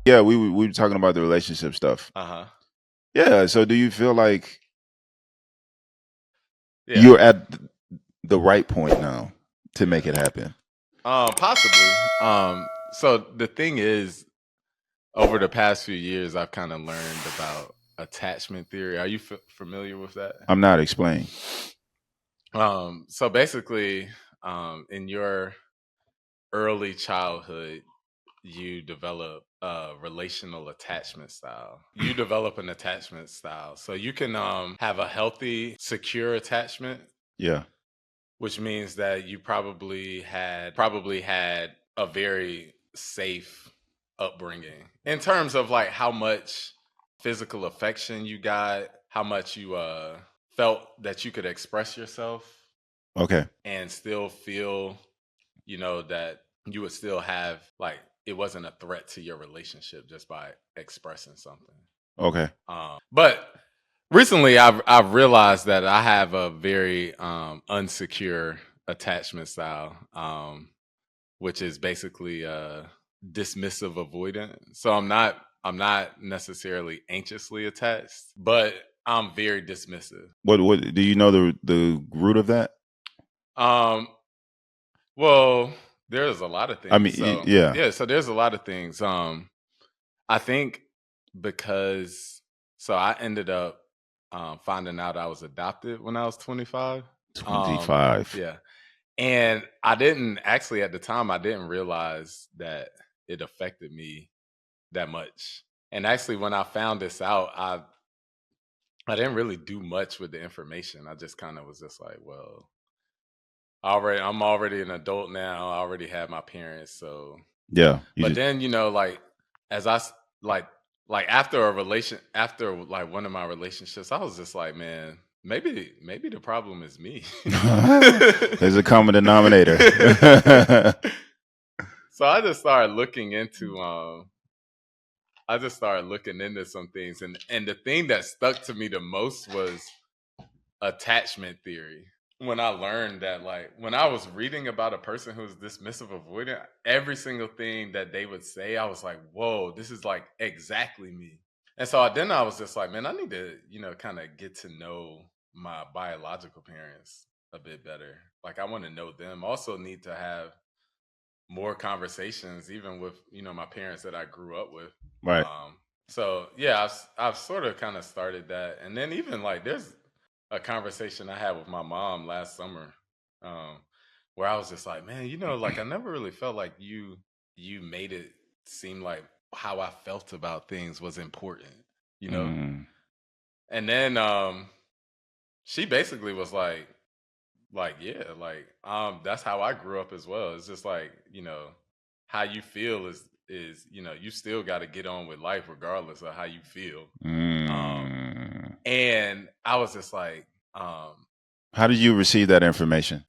Yeah, we were talking about the relationship stuff. Uh-huh. Yeah. So do you feel like Yeah. you're at the right point now to make it happen? Possibly. So the thing is, over the past few years, I've kind of learned about attachment theory. Are you familiar with that? I'm not explaining. So basically, in your early childhood, you develop a relational attachment style. You develop an attachment style. So you can have a healthy, secure attachment, Yeah. which means that you probably had a very safe upbringing in terms of like how much physical affection you got, how much you felt that you could express yourself Okay. and still feel, that you would still have like it wasn't a threat to your relationship just by expressing something. Okay. But recently, I've realized that I have a very unsecure attachment style, which is basically dismissive avoidant. So I'm not necessarily anxiously attached, but I'm very dismissive. What do you know the root of that? Um, well, there's a lot of I things. mean, So yeah. yeah, so there's a lot of things. I think because so I ended up finding out I was adopted when I was 25. Um, 25. yeah, and I didn't actually at the time I didn't realize that it affected me that much. And actually, when I found this out, I didn't really do much with the information. I just kind of was just like, well, I'm already an adult now. I already have my parents, so. Yeah. You But just then like as like after after like one of my relationships, I was just like, man, maybe the problem is me. there's a common denominator. So I just started looking into some things, and the thing that stuck to me the most was attachment theory. When I learned that, like, when I was reading about a person who's dismissive avoidant, every single thing that they would say, I was like, whoa, this is like exactly me. And so then I was just like, man, I need to, kind of get to know my biological parents a bit better. Like, I want to know them. Also, need to have more conversations, even with, my parents that I grew up with. Right. So yeah, I've sort of kind of started that, and then even like there's a conversation I had with my mom last summer, um, where I was just like, man, like I never really felt like you made it seem like how I felt about things was important, you know. Mm. And then she basically was like yeah, like that's how I grew up as well. It's just like how you feel is you still got to get on with life regardless of how you feel. Um, Mm. and I was just like, um, How did you receive that information?